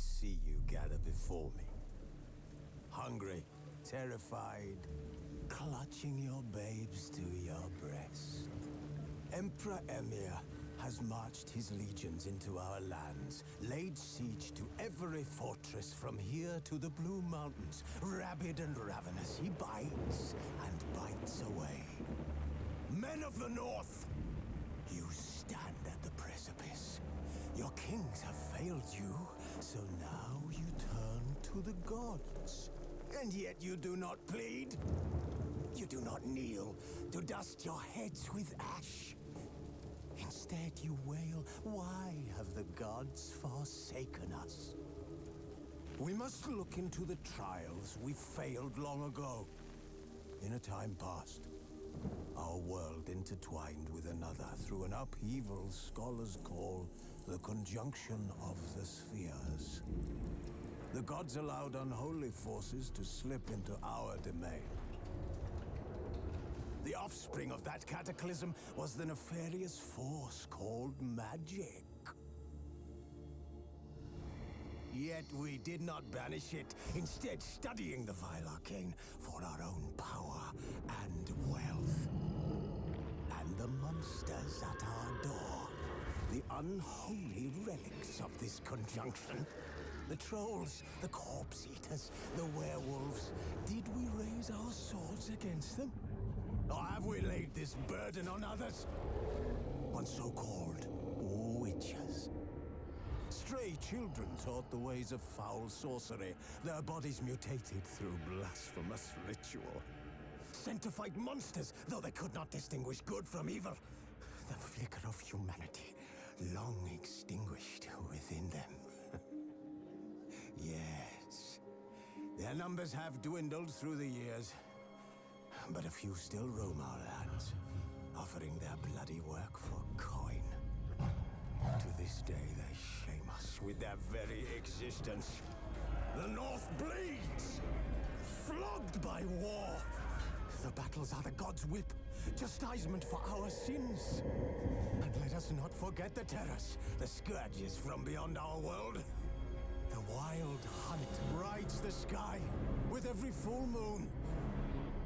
see you gather before me. Hungry, terrified, clutching your babes to your breast. Emperor Emir has marched his legions into our lands, laid siege to every fortress from here to the Blue Mountains. Rabid and ravenous, he bites and bites away. Men of the North, you stand at the precipice. Your kings have failed you, so now you turn to the gods. And yet you do not plead. You do not kneel to dust your heads with ash. Instead you wail, why have the gods forsaken us? We must look into the trials we failed long ago. In a time past, our world intertwined with another through an upheaval scholars call the conjunction of the spheres. The gods allowed unholy forces to slip into our domain. The offspring of that cataclysm was the nefarious force called magic. Yet we did not banish it, instead studying the vile arcane for our own power and wealth. And the monsters at our door, the unholy relics of this conjunction. The trolls, the corpse eaters, the werewolves. Did we raise our swords against them? Or have we laid this burden on others? On so-called witches. Stray children taught the ways of foul sorcery, their bodies mutated through blasphemous ritual. Sent to fight monsters, though they could not distinguish good from evil. The flicker of humanity, long extinguished within them. Yes, their numbers have dwindled through the years, but a few still roam our lands, offering their bloody work for coin. To this day, they shame us with their very existence. The North bleeds, flogged by war. The battles are the gods' whip, chastisement for our sins. And let us not forget the terrors, the scourges from beyond our world. The wild hunt rides the sky with every full moon.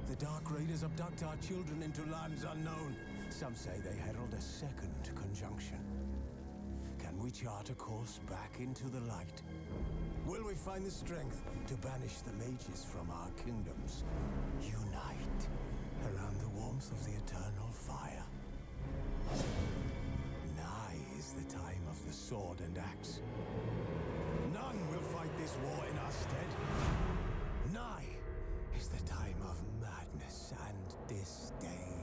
The Dark Raiders abduct our children into lands unknown. Some say they herald a second conjunction. Can we chart a course back into the light? Will we find the strength to banish the mages from our kingdoms? Unite around the warmth of the eternal fire. Nigh is the time of the sword and axe. None will fight this war in our stead. Nigh is the time of madness and disdain.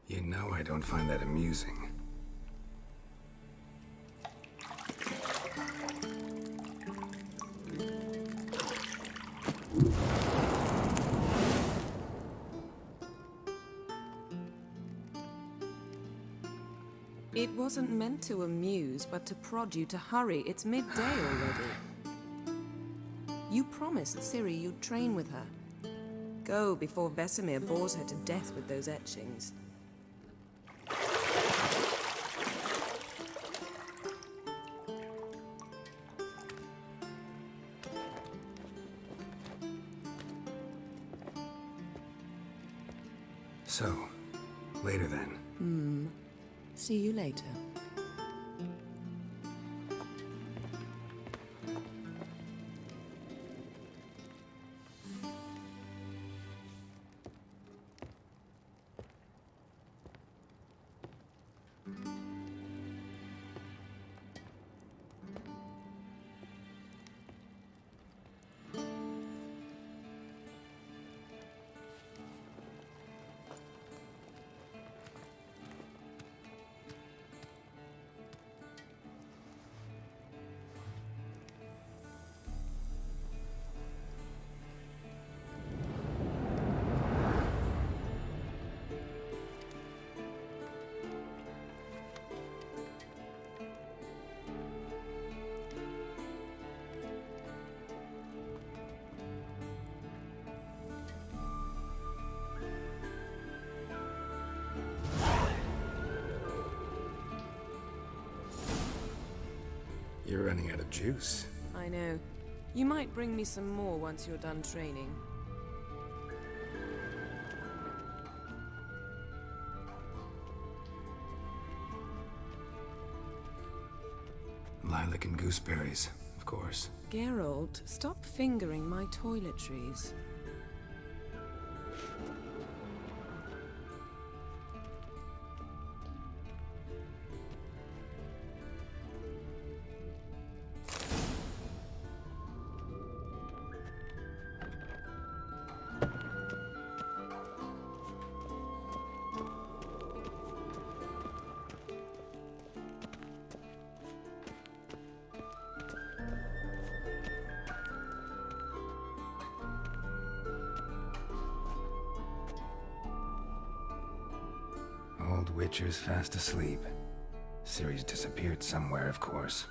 You know I don't find that amusing. It wasn't meant to amuse, but to prod you to hurry. It's midday already. You promised Ciri you'd train with her. Go before Vesemir bores her to death with those etchings. So, later then. See you later. You're running out of juice. I know. You might bring me some more once you're done training. Lilac and gooseberries, of course. Geralt, stop fingering my toiletries. Old Witcher's fast asleep. Ciri's disappeared somewhere, of course.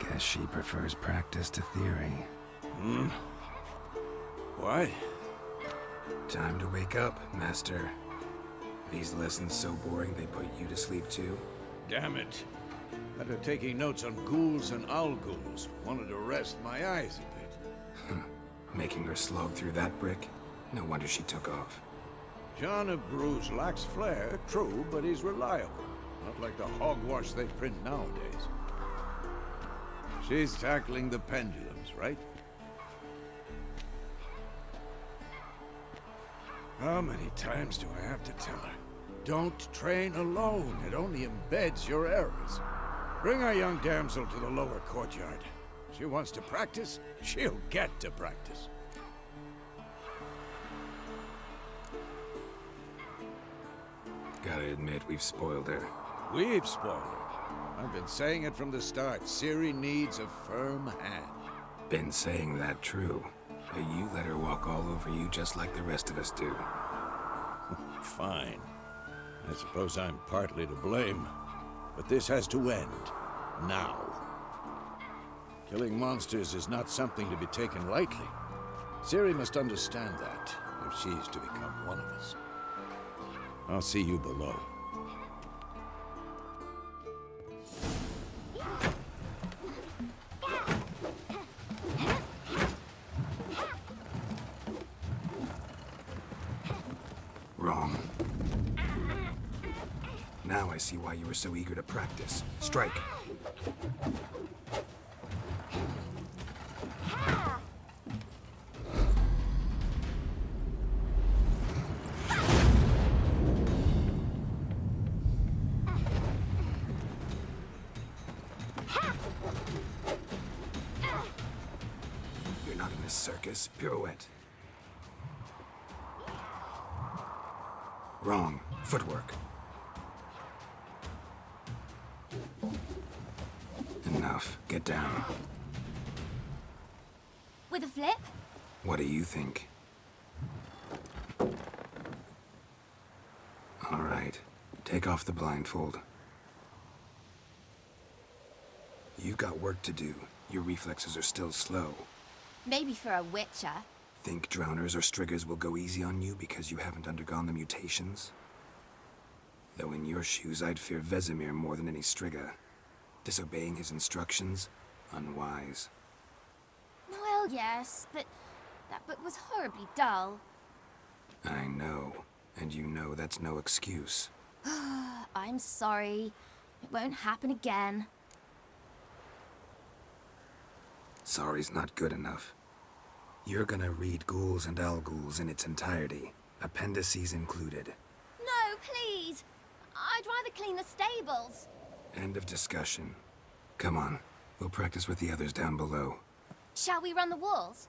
Guess she prefers practice to theory. What? Time to wake up, Master. These lessons so boring they put you to sleep too? Damn it. After taking notes on ghouls and owl ghouls, wanted to rest my eyes a bit. Making her slog through that brick? No wonder she took off. John of Bruges lacks flair, true, but he's reliable. Not like the hogwash they print nowadays. She's tackling the pendulums, right? How many times do I have to tell her? Don't train alone. It only embeds your errors. Bring our young damsel to the lower courtyard. She wants to practice, she'll get to practice. Gotta admit, we've spoiled her. We've spoiled her. I've been saying it from the start. Ciri needs a firm hand. Been saying that true. But you let her walk all over you just like the rest of us do. Fine. I suppose I'm partly to blame. But this has to end. Now. Killing monsters is not something to be taken lightly. Ciri must understand that, if she's to become one of us. I'll see you below. Wrong. Now I see why you were so eager to practice. Strike. circus. Pirouette. Wrong. Footwork. Enough. Get down. With a flip? What do you think? All right. Take off the blindfold. You've got work to do. Your reflexes are still slow. Maybe for a witcher. Think drowners or striggers will go easy on you because you haven't undergone the mutations? Though in your shoes, I'd fear Vesemir more than any strigger. Disobeying his instructions? Unwise. Well, yes, but that book was horribly dull. I know. And you know that's no excuse. I'm sorry. It won't happen again. Sorry's not good enough. You're gonna read Ghouls and Al-Ghouls in its entirety, appendices included. No, please! I'd rather clean the stables. End of discussion. Come on, we'll practice with the others down below. Shall we run the walls?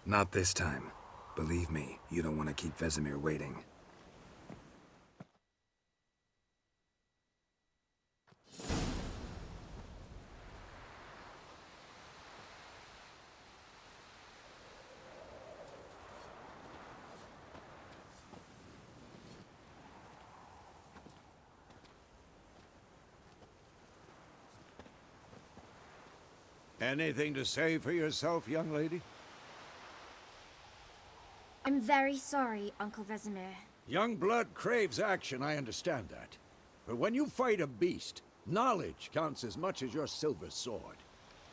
Not this time. Believe me, you don't want to keep Vesemir waiting. Anything to say for yourself, young lady? I'm very sorry, Uncle Vesemir. Young blood craves action, I understand that. But when you fight a beast, knowledge counts as much as your silver sword.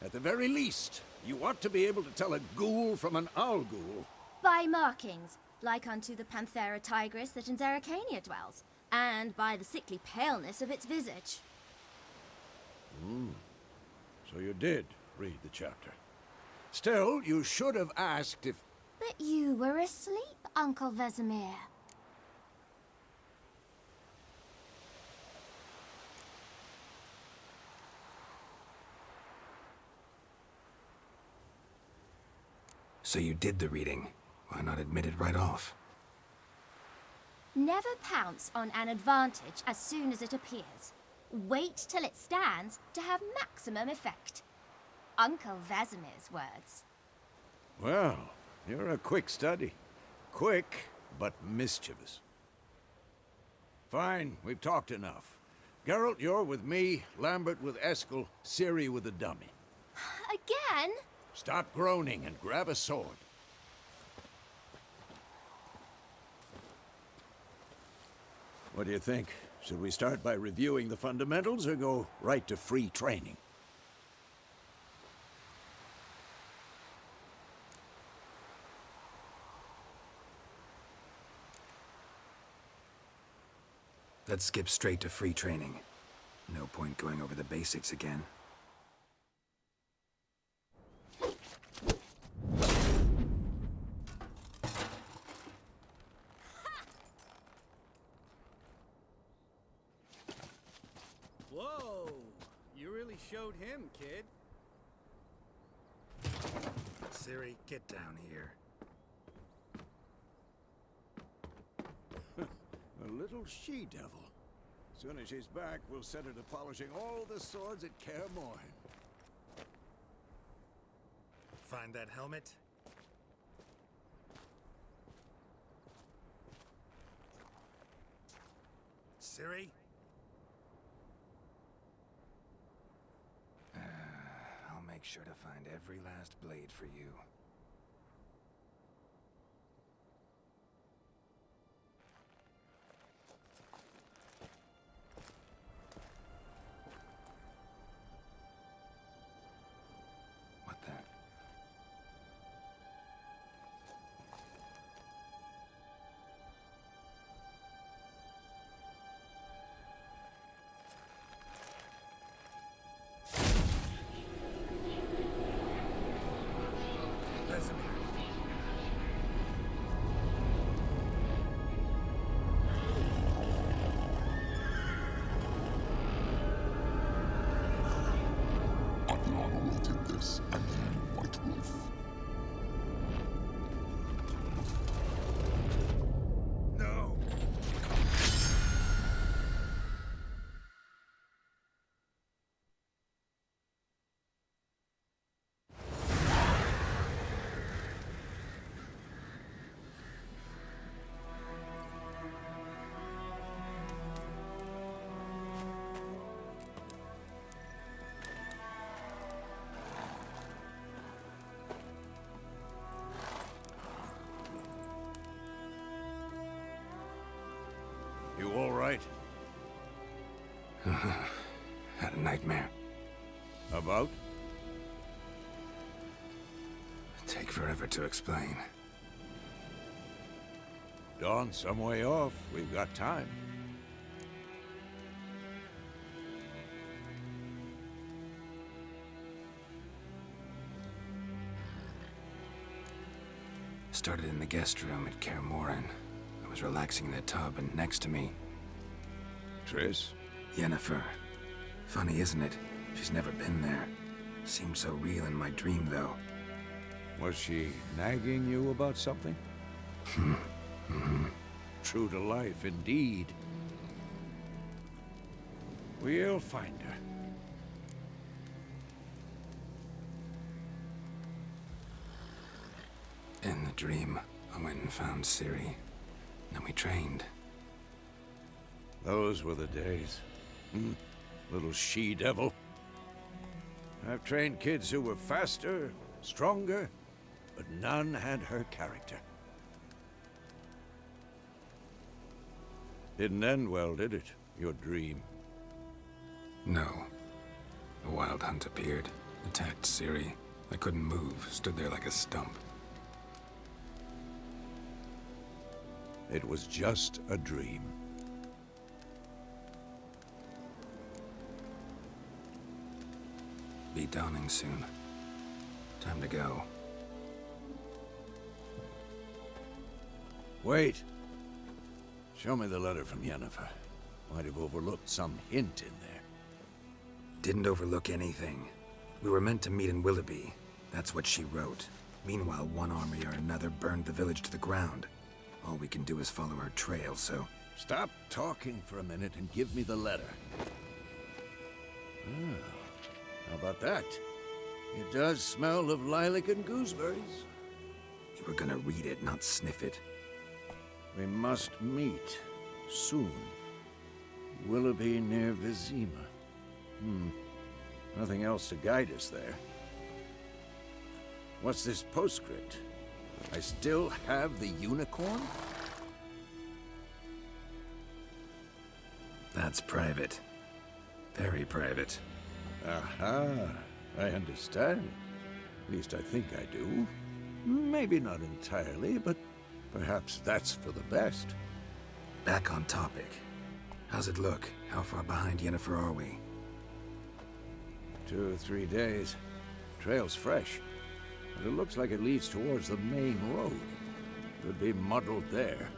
At the very least, you ought to be able to tell a ghoul from an owl-ghoul. By markings, like unto the Panthera tigris that in Zerrikania dwells, and by the sickly paleness of its visage. So you did read the chapter. Still, you should have asked if... But you were asleep, Uncle Vesemir. So you did the reading. Why not admit it right off? Never pounce on an advantage as soon as it appears. Wait till it stands to have maximum effect. Uncle Vesemir's words. Well, you're a quick study. Quick, but mischievous. Fine, we've talked enough. Geralt, you're with me, Lambert with Eskel, Ciri with the dummy. Again? Stop groaning and grab a sword. What do you think? Should we start by reviewing the fundamentals or go right to free training? Let's skip straight to free training. No point going over the basics again. Whoa! You really showed him, kid. Ciri, get down here. A little she-devil. Soon as she's back, we'll set her to polishing all the swords at Kaer Morhen. Find that helmet? Ciri? I'll make sure to find every last blade for you. What the? Had a nightmare. About? Take forever to explain. Dawn's some way off. We've got time. Started in the guest room at Kaer Morhen. I was relaxing in the tub, and next to me, Triss? Yennefer. Funny, isn't it? She's never been there. Seemed so real in my dream, though. Was she nagging you about something? True to life, indeed. We'll find her. In the dream, I went and found Ciri. Then we trained. Those were the days. Little she-devil. I've trained kids who were faster, stronger, but none had her character. Didn't end well, did it? Your dream? No. A wild hunt appeared, attacked Ciri. I couldn't move, stood there like a stump. It was just a dream. Be dawning soon. Time to go. Wait. Show me the letter from Yennefer. Might have overlooked some hint in there. Didn't overlook anything. We were meant to meet in Willoughby. That's what she wrote. Meanwhile, one army or another burned the village to the ground. All we can do is follow her trail, so... Stop talking for a minute and give me the letter. How about that? It does smell of lilac and gooseberries. You were gonna read it, not sniff it. We must meet soon. Willoughby near Vizima. Nothing else to guide us there. What's this postscript? I still have the unicorn? That's private. Very private. Aha, I understand. At least I think I do. Maybe not entirely, but perhaps that's for the best. Back on topic. How's it look? How far behind Yennefer are we? 2 or 3 days. Trail's fresh, but it looks like it leads towards the main road. Could be muddled there.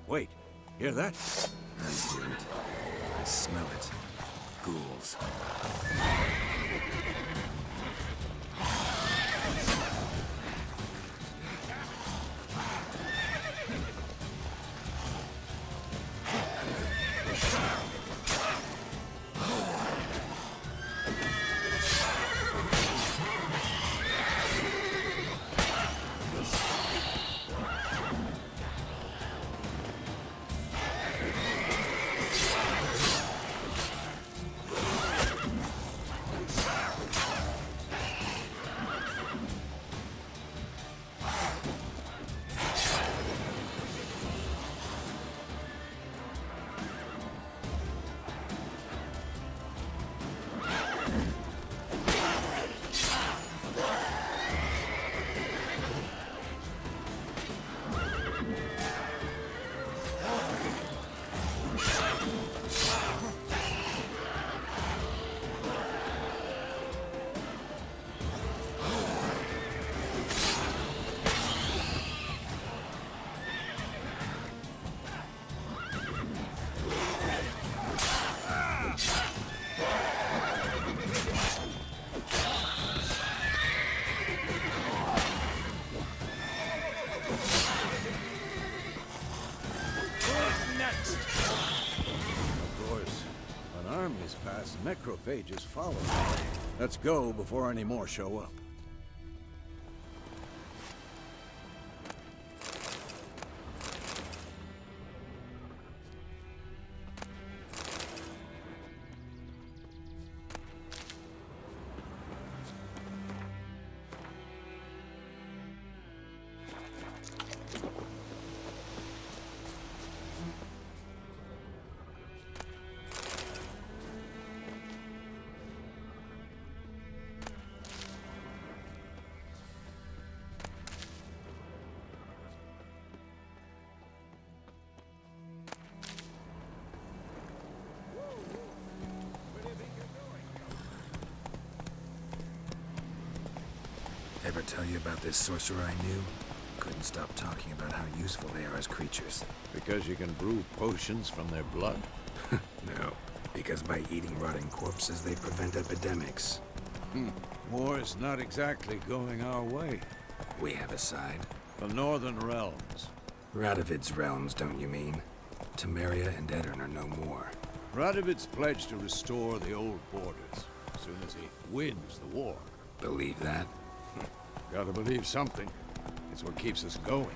Wait, hear that? I hear it. I smell it. Ghouls. Necrophages follow. Let's go before any more show up. tell you about this sorcerer I knew? Couldn't stop talking about how useful they are as creatures. Because you can brew potions from their blood. No, because by eating rotting corpses, they prevent epidemics. War's not exactly going our way. We have a side. The Northern Realms. Radovid's realms, don't you mean? Temeria and Edirn are no more. Radovid's pledged to restore the old borders as soon as he wins the war. Believe that? Gotta believe something. It's what keeps us going.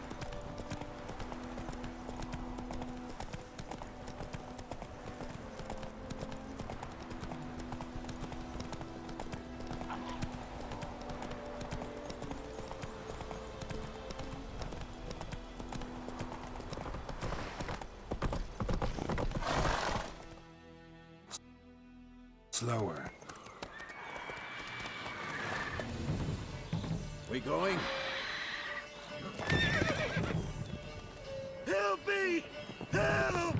Slower. We going? Help me! Help!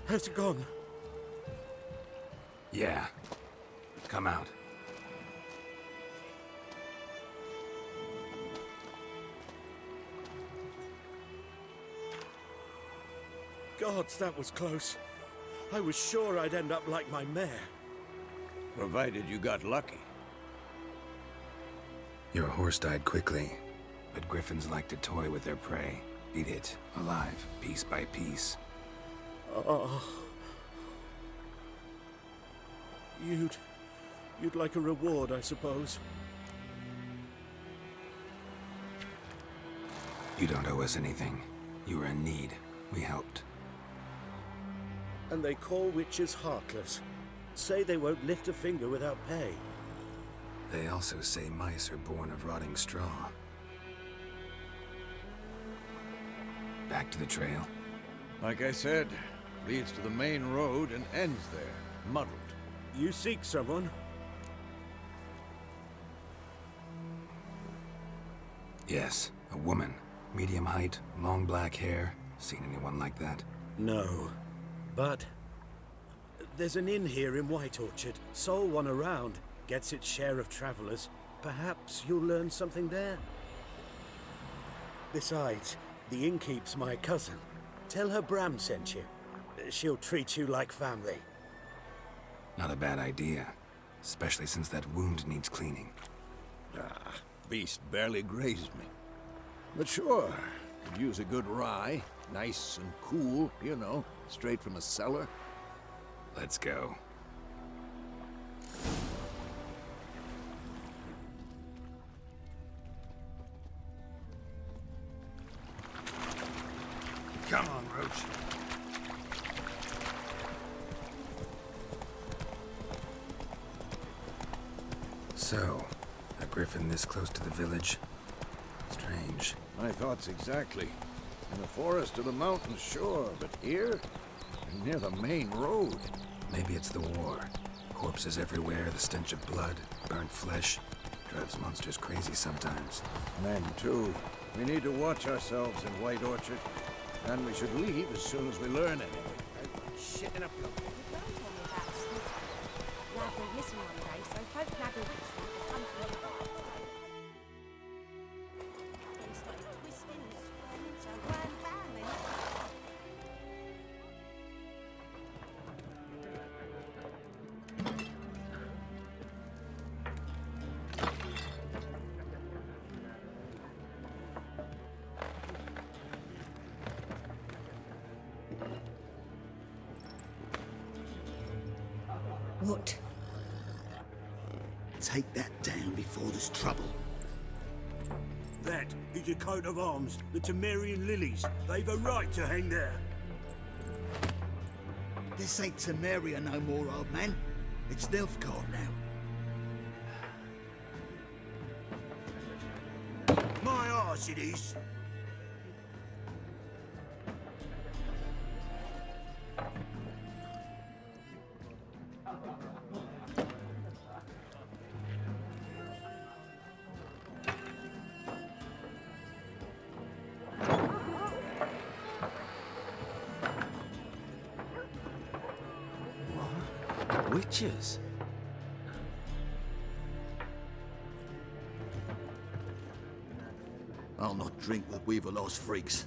Has it gone? Yeah. Come out. Gods, that was close. I was sure I'd end up like my mare. Provided you got lucky. Your horse died quickly, but griffins like to toy with their prey. Eat it, alive, piece by piece. Oh. You'd like a reward, I suppose. You don't owe us anything. You were in need. We helped. And they call witches heartless. Say they won't lift a finger without pay. They also say mice are born of rotting straw. Back to the trail. Like I said, leads to the main road and ends there, muddled. You seek someone? Yes, a woman. Medium height, long black hair. Seen anyone like that? No. But there's an inn here in White Orchard. Sole one around. Gets its share of travelers. Perhaps you'll learn something there. Besides, the innkeep's my cousin. Tell her Bram sent you. She'll treat you like family. Not a bad idea. Especially since that wound needs cleaning. Beast barely grazed me. But sure, could use a good rye. Nice and cool, you know, straight from a cellar. Let's go. Come on, Roach. So, a griffin this close to the village? Strange. My thoughts exactly. In the forest or the mountains, sure, but here? Near the main road. Maybe it's the war. Corpses everywhere, the stench of blood, burnt flesh. Drives monsters crazy sometimes. Men, too. We need to watch ourselves in White Orchard. And we should leave as soon as we learn anything. Shitting up your... Lad went missing one day, so folk nabbed a witch from the company. He started twisting and squirming, so grand family. What? Take that down before there's trouble. That is a coat of arms, the Temerian lilies. They've a right to hang there. This ain't Temeria no more, old man. It's Nilfgaard now. My arse it is. Witches? I'll not drink with Weaverlaw's freaks.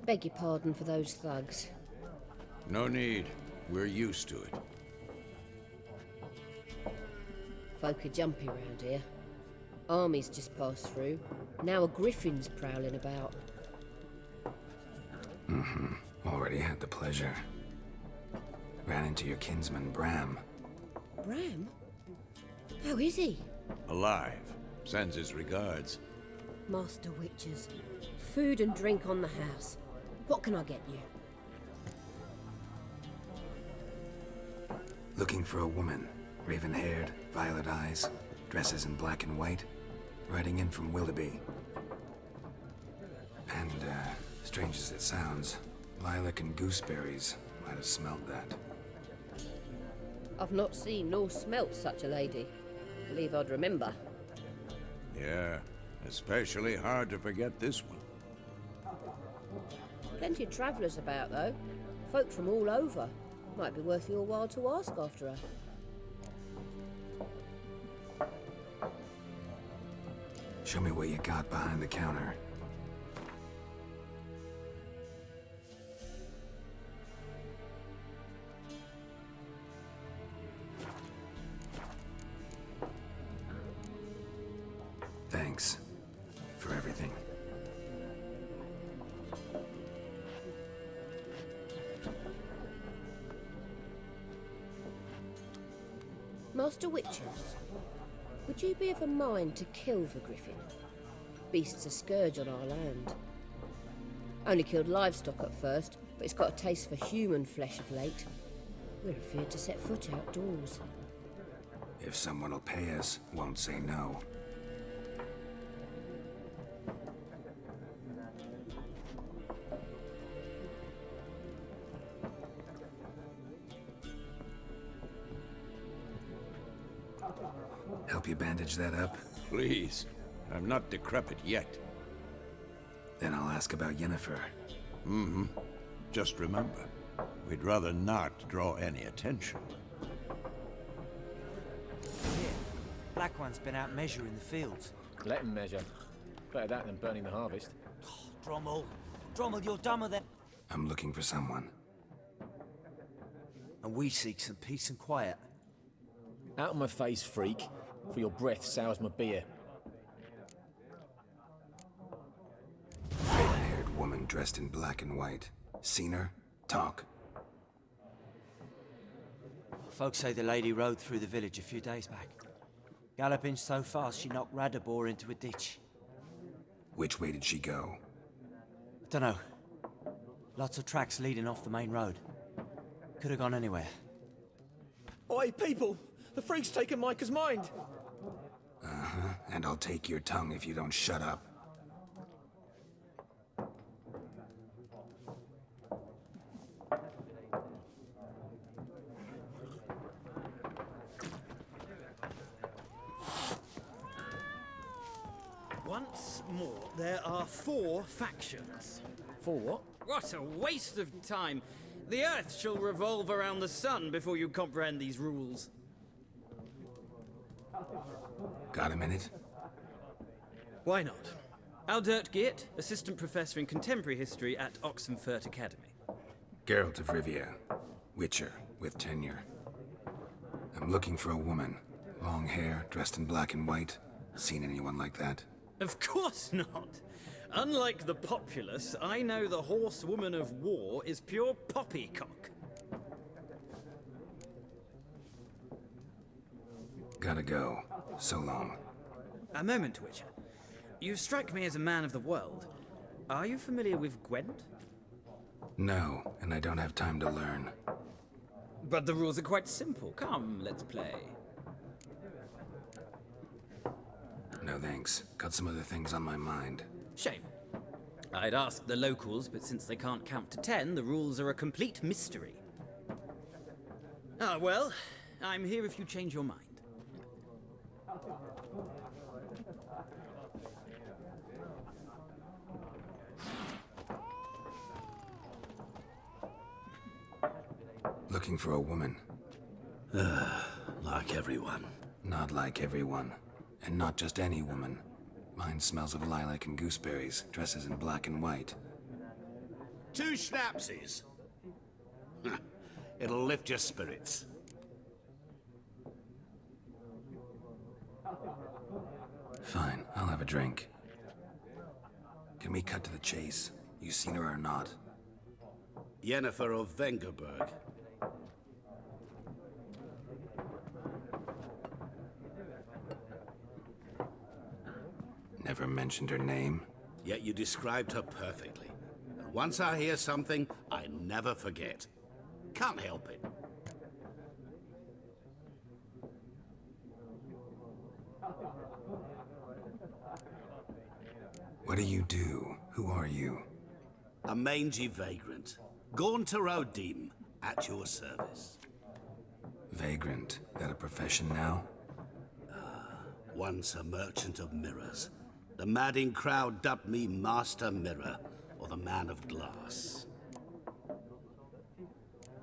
Beg your pardon for those thugs. No need. We're used to it. Folk are jumpy round here. Armies just passed through. Now a griffin's prowling about. Already had the pleasure. Ran into your kinsman, Bram. Bram? How is he? Alive. Sends his regards. Master Witches. Food and drink on the house. What can I get you? Looking for a woman. Raven-haired, violet eyes, dresses in black and white. Riding in from Willoughby. And, strange as it sounds, lilac and gooseberries might have smelled that. I've not seen nor smelt such a lady. Believe I'd remember. Yeah, especially hard to forget this one. Plenty of travellers about, though. Folk from all over. Might be worth your while to ask after her. Show me what you got behind the counter. Thanks for everything. Master Witches, would you be of a mind to kill the griffin? Beast's a scourge on our land. Only killed livestock at first, but it's got a taste for human flesh of late. We're afeard to set foot outdoors. If someone will pay us, won't say no. Help you bandage that up? Please. I'm not decrepit yet. Then I'll ask about Yennefer. Just remember, we'd rather not draw any attention. Here, Black One's been out measuring the fields. Let him measure. Better that than burning the harvest. Drommel. Drommel, you're dumber than... I'm looking for someone. And we seek some peace and quiet. Out of my face, freak. For your breath sours my beer. Raven-haired woman dressed in black and white. Seen her? Talk. Folks say the lady rode through the village a few days back. Galloping so fast she knocked Radabor into a ditch. Which way did she go? Dunno. Lots of tracks leading off the main road. Could have gone anywhere. Oi, people! The freak's taken Micah's mind! And I'll take your tongue if you don't shut up. Once more, there are 4 factions. For what? What a waste of time! The Earth shall revolve around the sun before you comprehend these rules. Got a minute? Why not? Aldert Geert, Assistant Professor in Contemporary History at Oxenfurt Academy. Geralt of Rivia. Witcher, with tenure. I'm looking for a woman. Long hair, dressed in black and white. Seen anyone like that? Of course not! Unlike the populace, I know the horsewoman of war is pure poppycock. Gotta go. So long. A moment, Witcher. You strike me as a man of the world. Are you familiar with Gwent? No, and I don't have time to learn. But the rules are quite simple. Come, let's play. No thanks. Got some other things on my mind. Shame. I'd ask the locals, but since they can't count to 10, the rules are a complete mystery. Ah, well, I'm here if you change your mind. Looking for a woman. Like everyone. Not like everyone. And not just any woman. Mine smells of lilac and gooseberries, dresses in black and white. 2 schnapsies. It'll lift your spirits. Fine, I'll have a drink. Can we cut to the chase? You seen her or not? Yennefer of Vengerberg. Never mentioned her name. Yet you described her perfectly. And once I hear something, I never forget. Can't help it. What do you do? Who are you? A mangy vagrant. Gone to Rodim, at your service. Vagrant. That a profession now? Once a merchant of mirrors. The madding crowd dubbed me Master Mirror, or the Man of Glass.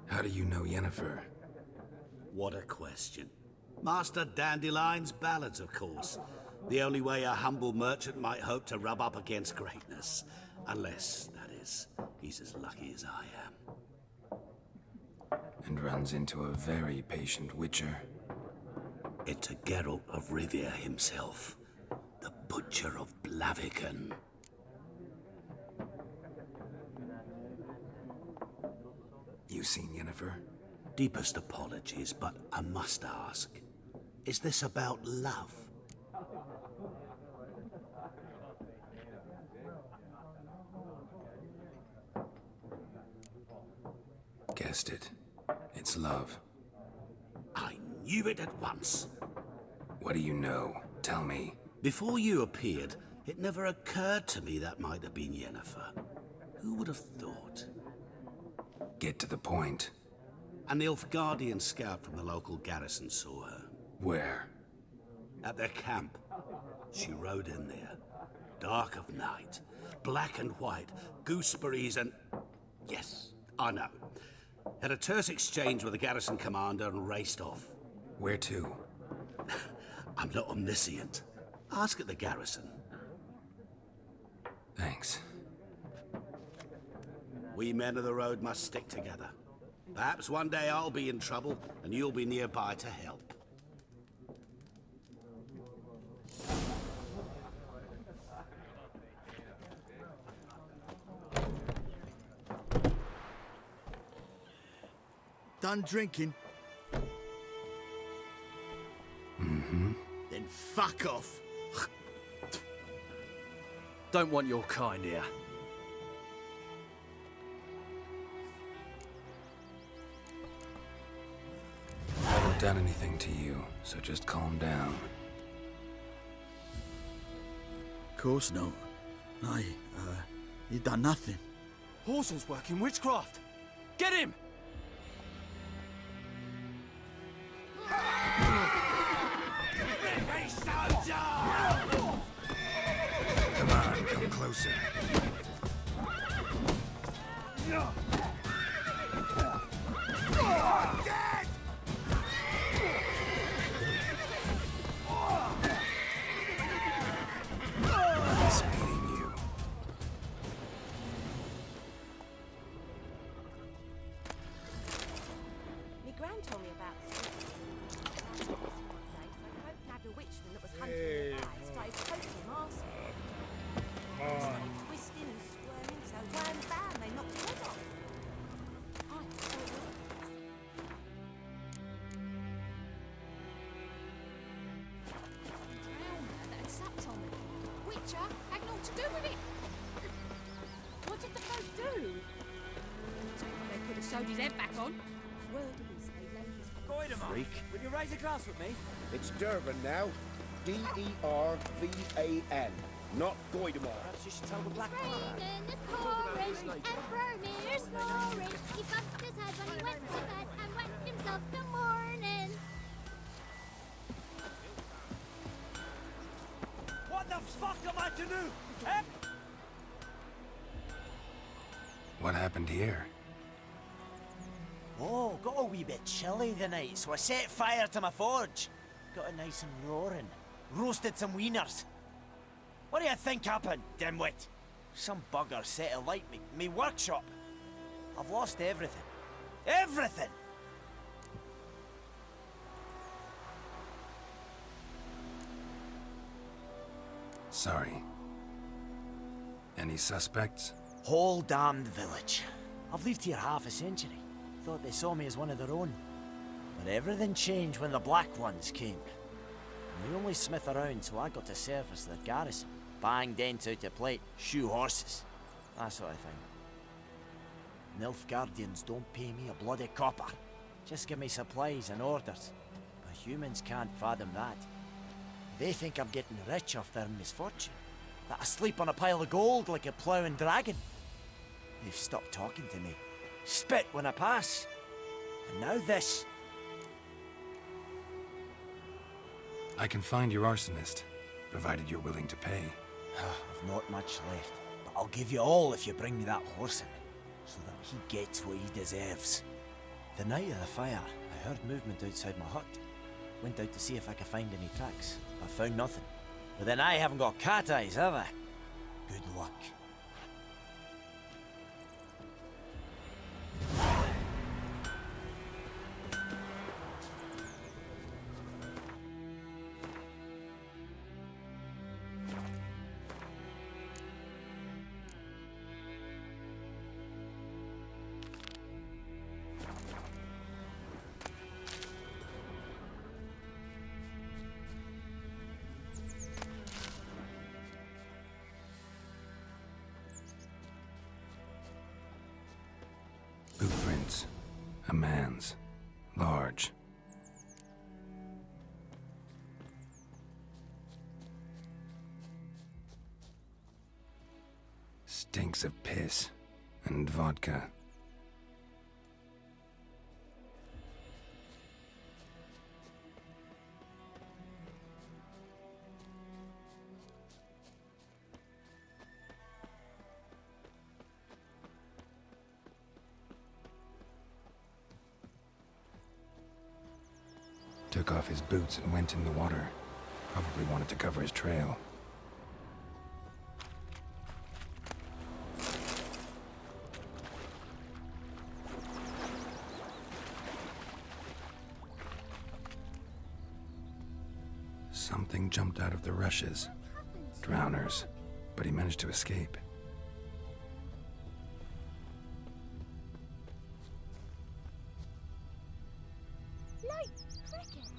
How do you know Yennefer? What a question. Master Dandelion's ballads, of course. The only way a humble merchant might hope to rub up against greatness. Unless, that is, he's as lucky as I am. And runs into a very patient witcher. It's a Geralt of Rivia himself. The Butcher of Blaviken. You seen Yennefer? Deepest apologies, but I must ask. Is this about love? Guessed it. It's love. I knew it at once. What do you know? Tell me. Before you appeared, it never occurred to me that might have been Yennefer. Who would have thought? Get to the point. A Nilfgaardian scout from the local garrison saw her. Where? At their camp. She rode in there. Dark of night. Black and white. Gooseberries and... Yes, I know. Had a terse exchange with the garrison commander and raced off. Where to? I'm not omniscient. Ask at the garrison. Thanks. We men of the road must stick together. Perhaps one day I'll be in trouble and you'll be nearby to help. Done drinking? Mm-hmm. Then fuck off. Don't want your kind here. I haven't done anything to you, so just calm down. Of course not. No, you done nothing. Horson's working witchcraft. Get him! Come on, come closer. Nice meeting you. Me gran told me about this. One day, so Hope nabbed a witchman that was hunting the guys, started poking him arse. They could have sewed his head back on. Word is they laid his... Goidemar, Freak. will you raise a glass with me? It's Dervan now. D-E-R-V-A-N. Not Goidemar. Perhaps you should tell the Black One that. Raining, it's pouring, Emperor Mirror snoring. He bumped his head when he went to bed and wet himself till morning. What the fuck am I to do? Eh? What happened here? Oh, got a wee bit chilly the night, so I set fire to my forge. Got it nice and roaring. Roasted some wieners. What do you think happened, dimwit? Some bugger set alight me workshop. I've lost everything. Everything! Sorry. Any suspects? Whole damned village. I've lived here half a century. Thought they saw me as one of their own. But everything changed when the Black Ones came. I'm the only smith around, so I got to service their garrison. Bang dents out of plate, shoe horses. That sort of thing. Nilfgaardians don't pay me a bloody copper. Just give me supplies and orders. But humans can't fathom that. They think I'm getting rich off their misfortune. That I sleep on a pile of gold like a ploughing dragon. They've stopped talking to me. Spit when I pass. And now this. I can find your arsonist, provided you're willing to pay. I've not much left, but I'll give you all if you bring me that horse in, so that he gets what he deserves. The night of the fire, I heard movement outside my hut. Went out to see if I could find any tracks. I found nothing. But then I haven't got cat eyes, have I? Good luck. Bootprints. A man's. Large. Stinks of piss and vodka. Took off his boots and went in the water. Probably wanted to cover his trail. Something jumped out of the rushes. Drowners. But he managed to escape.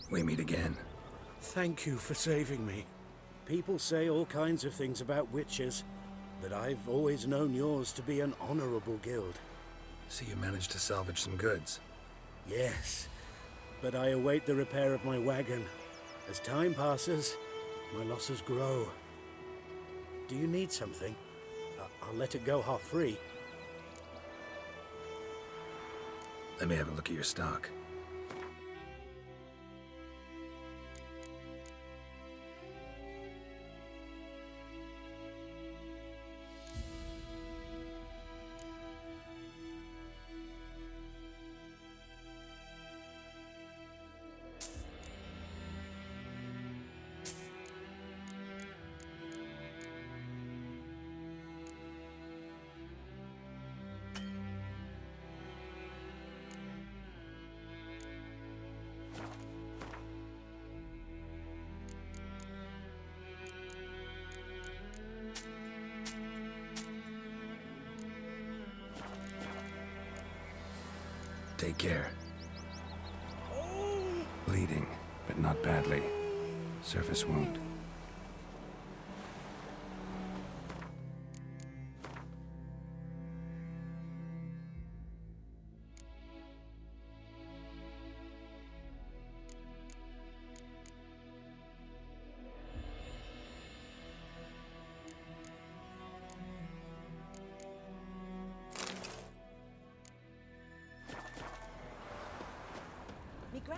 We meet again. Thank you for saving me. People say all kinds of things about witches, but I've always known yours to be an honorable guild. So you managed to salvage some goods? Yes, but I await the repair of my wagon. As time passes, my losses grow. Do you need something? I'll let it go half-free. Let me have a look at your stock. Take care. Bleeding, but not badly. Surface wound.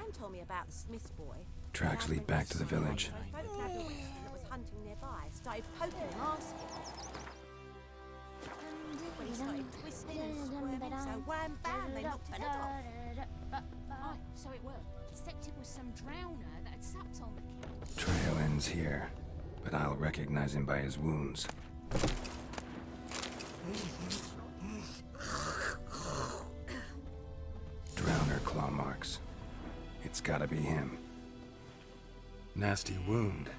Gran told me about the Smith's boy. Tracks lead back to the village. So folk grabbed a Western that was hunting nearby, started poking him, asking. When he started twisting and squirming, so wham bam, they knocked his head off. Aye, so it were. Except it was some drowner that had supped on the kid. Trail ends here, but I'll recognize him by his wounds. Drowner claw marks. It's gotta be him. Nasty wound.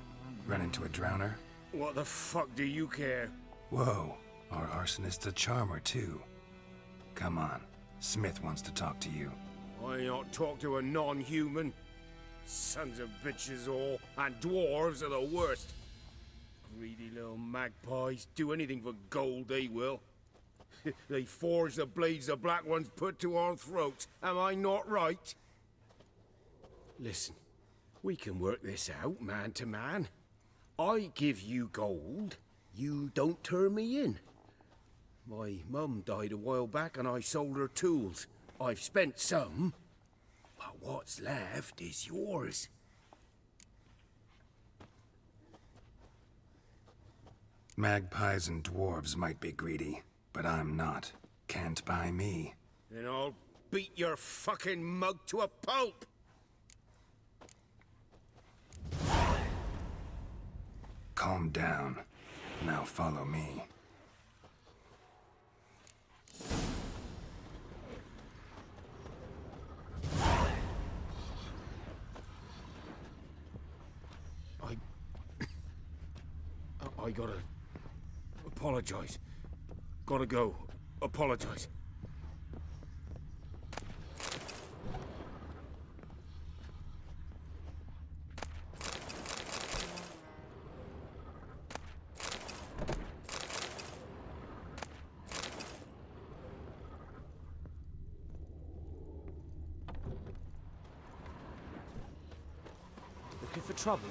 Run into a drowner? What the fuck do you care? Whoa, our arsonist's a charmer too. Come on, Smith wants to talk to you. I not talk to a non-human. Sons of bitches all, and dwarves are the worst. Greedy little magpies, do anything for gold, they will. They forge the blades the black ones put to our throats. Am I not right? Listen, we can work this out, man to man. I give you gold, you don't turn me in. My mum died a while back and I sold her tools. I've spent some, but what's left is yours. Magpies and dwarves might be greedy, but I'm not. Can't buy me. Then I'll beat your fucking mug to a pulp! Calm down. Now follow me. I gotta apologize. Gotta go. Apologize. Looking for trouble?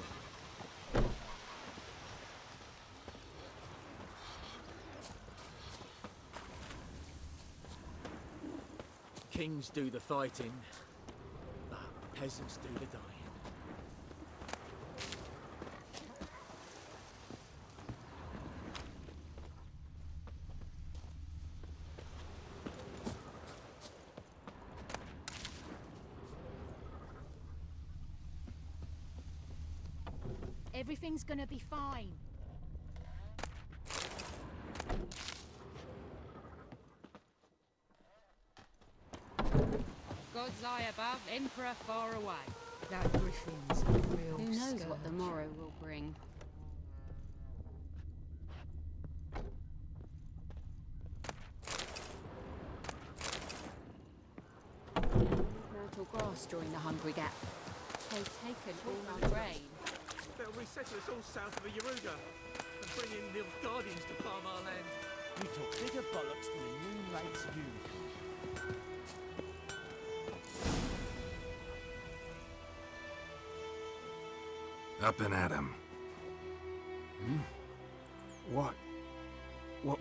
Kings do the fighting, but peasants do the dying. Everything's gonna be fine. Gods lie above, Emperor far away. That griffin's a real Who knows scourge. what the morrow will bring? Myrtle grass during the hungry gap. They've taken all my grain. They'll resettle us all south of the Yaruga and bring in the Guardians to farm our land. You talk bigger bollocks than the Moonlight's unicorn. Up and at him.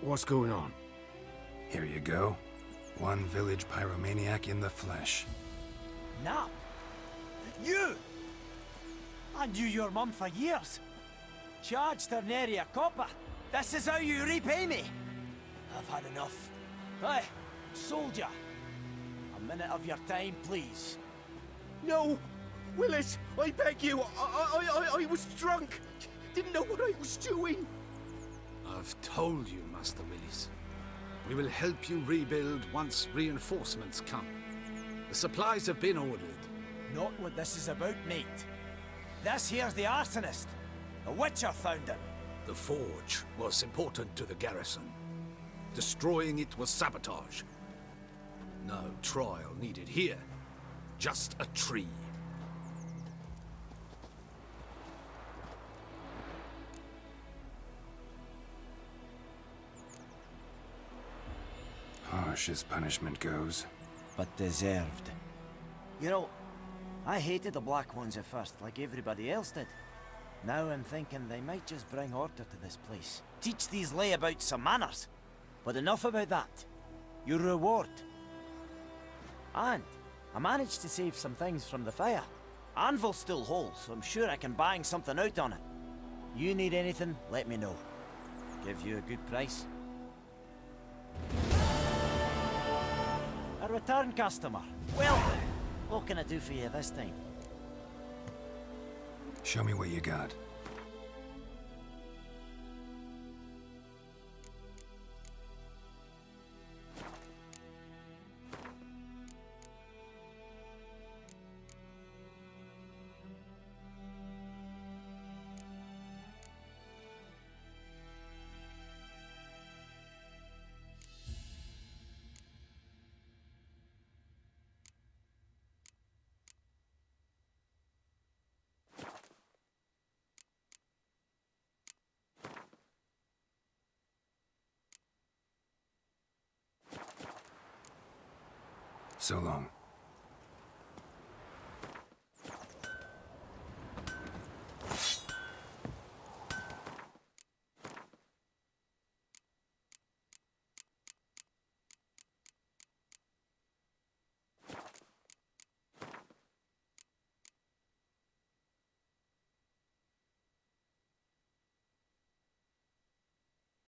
What's going on? Here you go. One village pyromaniac in the flesh. Nap? You! I knew your mum for years. Charged her nary a copper. This is how you repay me. I've had enough. Hey, soldier. A minute of your time, please. No! Willis, I beg you, I was drunk. Didn't know what I was doing. I've told you, Master Willis. We will help you rebuild once reinforcements come. The supplies have been ordered. Not what this is about, mate. This here's the arsonist. The Witcher found him. The forge was important to the garrison. Destroying it was sabotage. No trial needed here. Just a tree. Harsh as punishment goes. But deserved. You know, I hated the Black Ones at first, like everybody else did. Now I'm thinking they might just bring order to this place. Teach these layabouts some manners. But enough about that. Your reward. And I managed to save some things from the fire. Anvil's still whole, so I'm sure I can bang something out on it. You need anything, let me know. Give you a good price. A return customer. Well, what can I do for you this time? Show me what you got. So long.